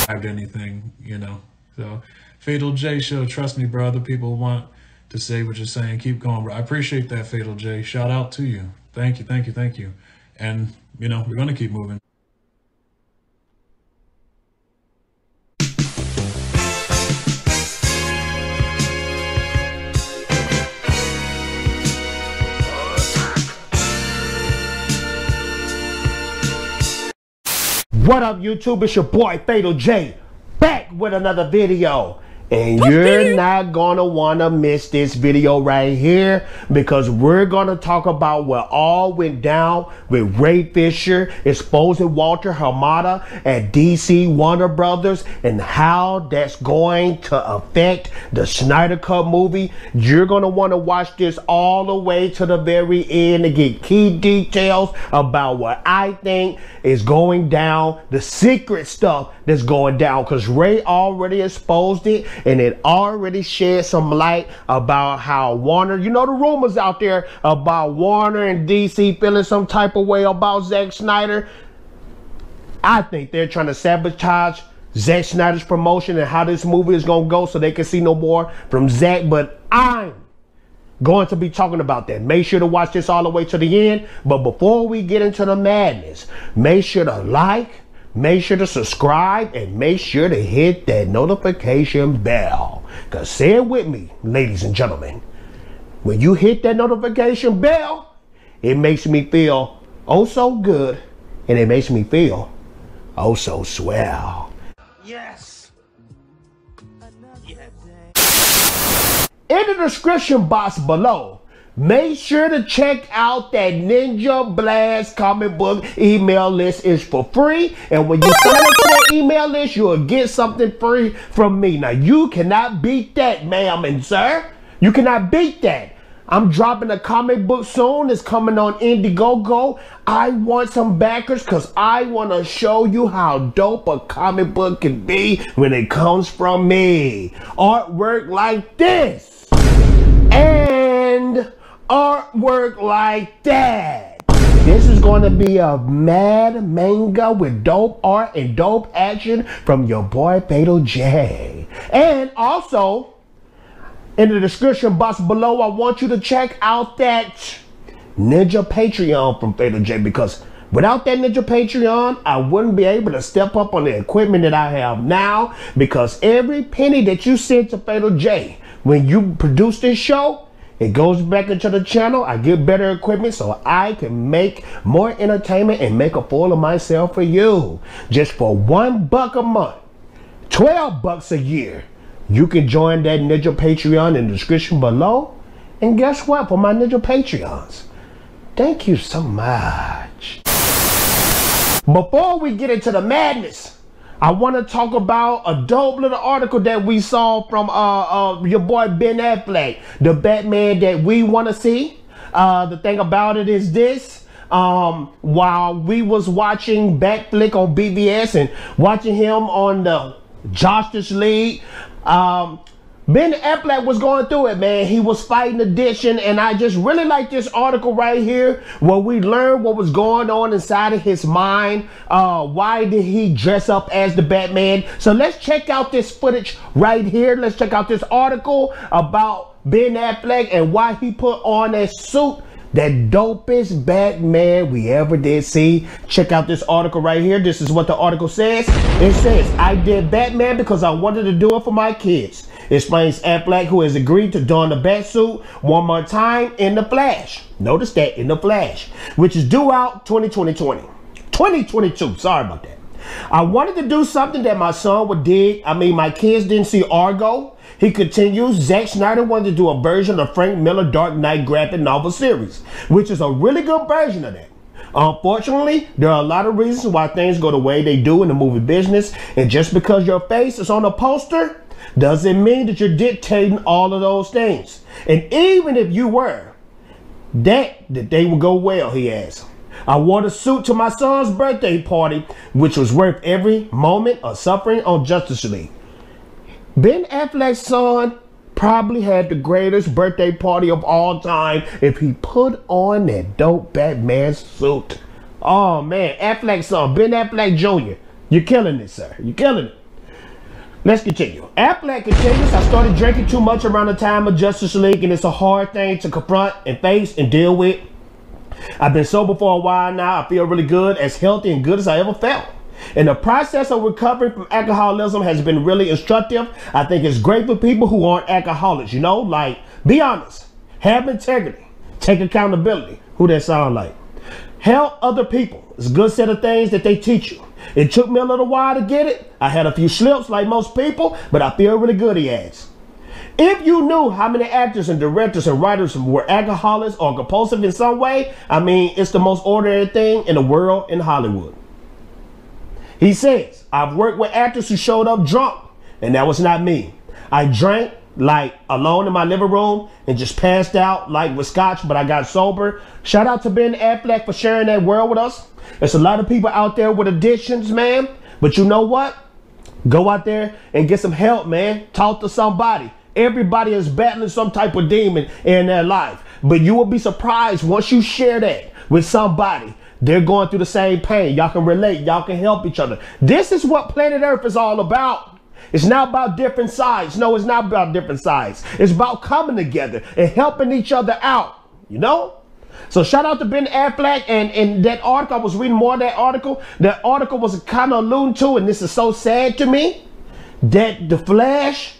anything, you know. So, Fatal J Show, trust me, bro. Other people want to say what you're saying. Keep going, bro. I appreciate that, Fatal J. Shout out to you. Thank you, thank you, thank you. And, you know, we're going to keep moving. What up, YouTube? It's your boy Fatal J, back with another video. And you're not gonna wanna miss this video right here, because we're gonna talk about what all went down with Ray Fisher exposing Walter Hamada at DC Warner Brothers and how that's going to affect the Snyder Cut movie. You're gonna wanna watch this all the way to the very end to get key details about what I think is going down, the secret stuff that's going down, because Ray already exposed it and it already shed some light about how Warner, you know, the rumors out there about Warner and DC feeling some type of way about Zack Snyder. I think they're trying to sabotage Zack Snyder's promotion and how this movie is going to go so they can see no more from Zack, but I'm going to be talking about that. Make sure to watch this all the way to the end. But before we get into the madness, make sure to like, make sure to subscribe, and make sure to hit that notification bell. Because say it with me, ladies and gentlemen, when you hit that notification bell, it makes me feel oh so good, and it makes me feel oh so swell. Yes. In the description box below, make sure to check out that Ninja Blast comic book email list. Is for free, and when you sign up for that email list, you'll get something free from me. Now, you cannot beat that, ma'am and sir. You cannot beat that. I'm dropping a comic book soon. It's coming on Indiegogo. I want some backers because I want to show you how dope a comic book can be when it comes from me. Artwork like this and artwork like that. This is going to be a mad manga with dope art and dope action from your boy Fatal J. And also, in the description box below, I want you to check out that Ninja Patreon from Fatal J, because without that Ninja Patreon, I wouldn't be able to step up on the equipment that I have now, because every penny that you send to Fatal J when you produce this show, it goes back into the channel. I get better equipment so I can make more entertainment and make a fool of myself for you. Just for $1 a month, 12 bucks a year, you can join that Ninja Patreon in the description below. And guess what? For my Ninja Patreons, thank you so much. Before we get into the madness, I want to talk about a dope little article that we saw from your boy Ben Affleck, the Batman that we want to see. The thing about it is this. While we was watching Batflick on BVS and watching him on the Justice League, Ben Affleck was going through it, man. He was fighting addiction, and I just really like this article right here where we learn what was going on inside of his mind. Why did he dress up as the Batman? So let's check out this footage right here. Let's check out this article about Ben Affleck and why he put on that suit, that dopest Batman we ever did see. Check out this article right here. This is what the article says. It says, I did Batman because I wanted to do it for my kids, explains Affleck, who has agreed to don the Batsuit one more time in The Flash. Notice that, in The Flash, which is due out 2022. Sorry about that. I wanted to do something that my son would dig. I mean, my kids didn't see Argo. He continues, Zack Snyder wanted to do a version of Frank Miller Dark Knight graphic novel series, which is a really good version of that. Unfortunately, there are a lot of reasons why things go the way they do in the movie business, and just because your face is on a poster doesn't mean that you're dictating all of those things. And even if you were, that they would go well, he adds. I wore the suit to my son's birthday party, which was worth every moment of suffering on Justice League. Ben Affleck's son probably had the greatest birthday party of all time if he put on that dope Batman suit. Oh man, Affleck's son, Ben Affleck Jr., you're killing it, sir. You're killing it. Let's continue. Affleck continues. I started drinking too much around the time of Justice League, and it's a hard thing to confront and face and deal with. I've been sober for a while now. I feel really good, as healthy and good as I ever felt. And the process of recovering from alcoholism has been really instructive. I think it's great for people who aren't alcoholics, you know, like, be honest, have integrity, take accountability. Who that sound like? Help other people. It's a good set of things that they teach you. It took me a little while to get it. I had a few slips like most people, but I feel really good, he adds. If you knew how many actors and directors and writers were alcoholics or compulsive in some way, I mean, it's the most ordinary thing in the world in Hollywood. He says, I've worked with actors who showed up drunk, and that was not me. I drank like alone in my living room and just passed out like with scotch, but I got sober. Shout out to Ben Affleck for sharing that world with us. There's a lot of people out there with addictions, man. But you know what? Go out there and get some help, man. Talk to somebody. Everybody is battling some type of demon in their life. But you will be surprised once you share that with somebody. They're going through the same pain. Y'all can relate. Y'all can help each other. This is what planet Earth is all about. It's not about different sides. No, it's not about different sides. It's about coming together and helping each other out. You know? So shout out to Ben Affleck, and that article, I was reading more of that article. That article was kind of alluding to, and this is so sad to me, that The Flash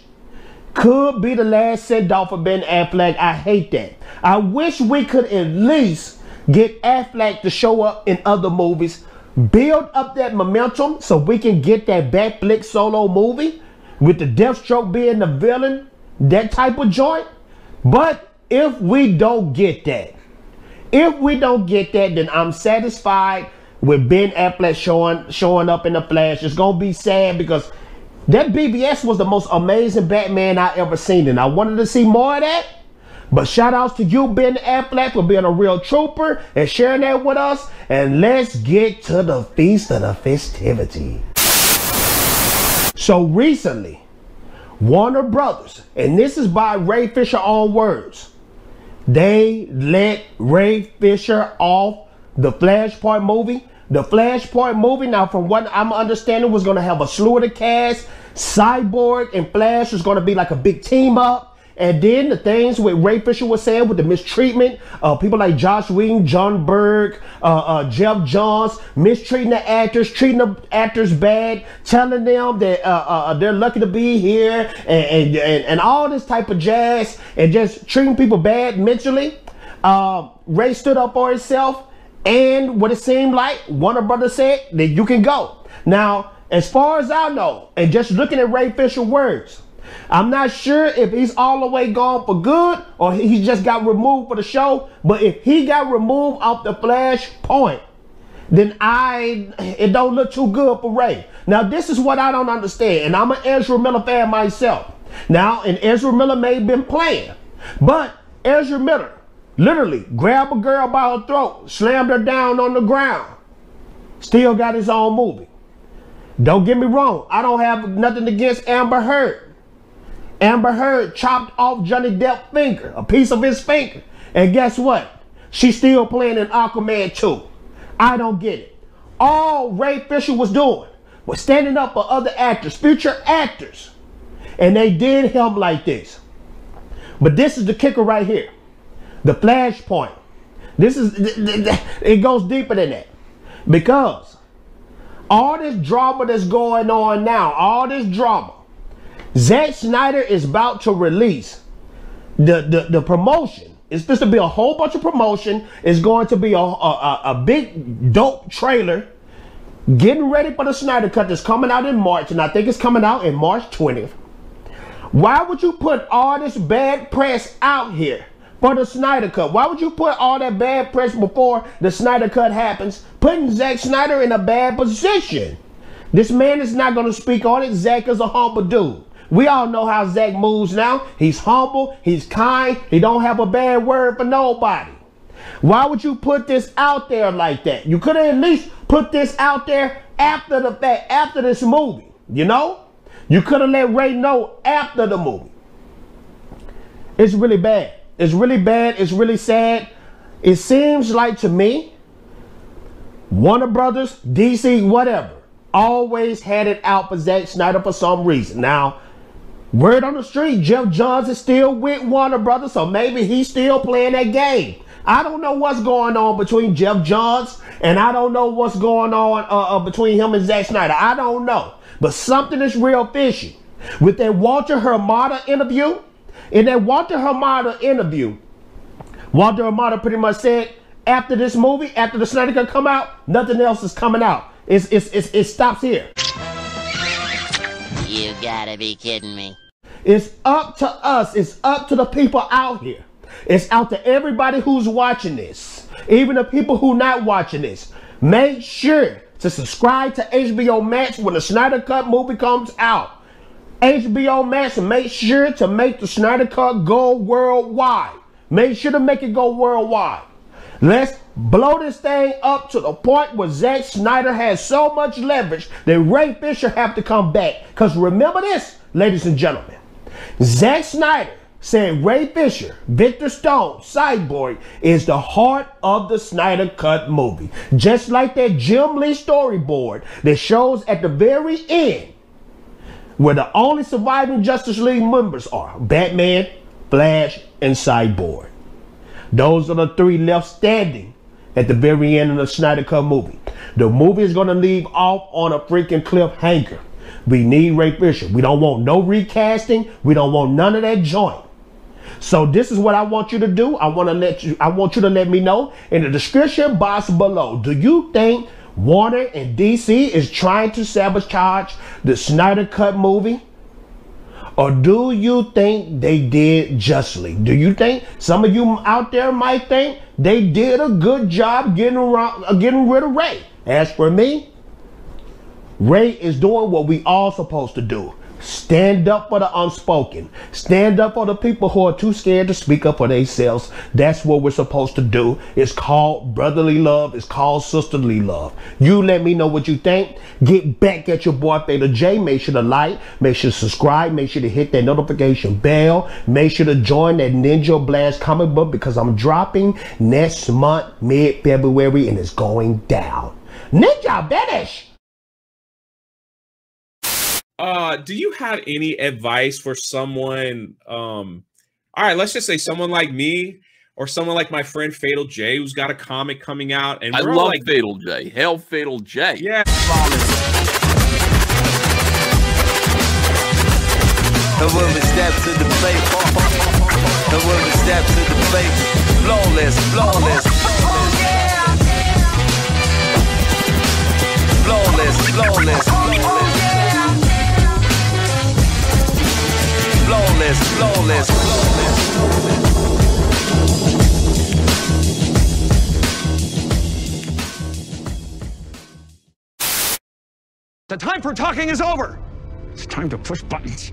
could be the last send off for Ben Affleck. I hate that. I wish we could at least get Affleck to show up in other movies, build up that momentum so we can get that Batfleck solo movie with the Deathstroke being the villain, that type of joint. But if we don't get that, then I'm satisfied with Ben Affleck showing up in The Flash. It's gonna be sad because that BBS was the most amazing Batman I ever seen, and I wanted to see more of that. But shout outs to you, Ben Affleck, for being a real trooper and sharing that with us. And let's get to the feast of the festivity. So recently, Warner Brothers, and this is by Ray Fisher's own words, they let Ray Fisher off the Flashpoint movie. The Flashpoint movie, now from what I'm understanding, was going to have a slew of the cast. Cyborg and Flash was going to be like a big team up. And then the things with Ray Fisher was saying with the mistreatment of people like Josh Whedon, John Berg, Jeff Johns, mistreating the actors, treating the actors bad, telling them that they're lucky to be here, and all this type of jazz, and just treating people bad mentally. Ray stood up for himself, and what it seemed like, Warner Brothers said that you can go. Now, as far as I know, and just looking at Ray Fisher's words, I'm not sure if he's all the way gone for good or he just got removed for the show. But if he got removed off the Flashpoint, then it don't look too good for Ray. Now, this is what I don't understand. And I'm an Ezra Miller fan myself. Now, and Ezra Miller may have been playing, but Ezra Miller literally grabbed a girl by her throat, slammed her down on the ground, still got his own movie. Don't get me wrong. I don't have nothing against Amber Heard. Amber Heard chopped off Johnny Depp's finger, a piece of his finger. And guess what? She's still playing in Aquaman 2. I don't get it. All Ray Fisher was doing was standing up for other actors, future actors. And they did him like this. But this is the kicker right here. The Flashpoint. It goes deeper than that. Because all this drama that's going on now, all this drama, Zack Snyder is about to release the promotion. It's supposed to be a whole bunch of promotion. It's going to be a big dope trailer getting ready for the Snyder Cut that's coming out in March, and I think it's coming out in March 20th. Why would you put all this bad press out here for the Snyder Cut? Why would you put all that bad press before the Snyder Cut happens, putting Zack Snyder in a bad position? This man is not going to speak on it. Zack is a humble dude. We all know how Zack moves now. He's humble, he's kind, he don't have a bad word for nobody. Why would you put this out there like that? You could have at least put this out there after the fact, after this movie, you know? You could have let Ray know after the movie. It's really bad. It's really bad. It's really sad. It seems like to me, Warner Brothers, DC, whatever, always had it out for Zack Snyder for some reason. Now, word on the street, Geoff Johns is still with Warner Brothers, so maybe he's still playing that game. I don't know what's going on between Geoff Johns, and I don't know what's going on between him and Zack Snyder. I don't know. But something is real fishy. With that Walter Hamada interview, in that Walter Hamada interview, Walter Hamada pretty much said, after this movie, after the Snyder Cut come out, nothing else is coming out. It stops here. You gotta be kidding me. It's up to us. It's up to the people out here. It's out to everybody who's watching this. Even the people who not watching this. Make sure to subscribe to HBO Max when the Snyder Cut movie comes out. HBO Max, make sure to make the Snyder Cut go worldwide. Make sure to make it go worldwide. Let's blow this thing up to the point where Zack Snyder has so much leverage that Ray Fisher have to come back. Because remember this, ladies and gentlemen. Zack Snyder said Ray Fisher, Victor Stone, Cyborg is the heart of the Snyder Cut movie. Just like that Jim Lee storyboard that shows at the very end where the only surviving Justice League members are Batman, Flash, and Cyborg. Those are the three left standing at the very end of the Snyder Cut movie. The movie is going to leave off on a freaking cliffhanger. We need Ray Fisher. We don't want no recasting. We don't want none of that joint. So this is what I want you to do. I want you to let me know in the description box below. Do you think Warner and DC is trying to sabotage the Snyder Cut movie? Or do you think they did justly? Do you think some of you out there might think they did a good job getting rid of Ray? As for me, Ray is doing what we all supposed to do. Stand up for the unspoken. Stand up for the people who are too scared to speak up for themselves. That's what we're supposed to do. It's called brotherly love. It's called sisterly love. You let me know what you think. Get back at your boy Fatal J. Make sure to like. Make sure to subscribe. Make sure to hit that notification bell. Make sure to join that Ninja Blast comic book because I'm dropping next month, mid-February, and it's going down. Ninja Banish! Do you have any advice for someone, all right, let's just say someone like me or someone like my friend Fatal J who's got a comic coming out and I love like, Fatal J. Hell, Fatal J. Yeah. And when we step to the plate, and when we step to the plate, flawless, flawless. Flawless, flawless, flawless. Flawless, flawless, flawless. The time for talking is over. It's time to push buttons.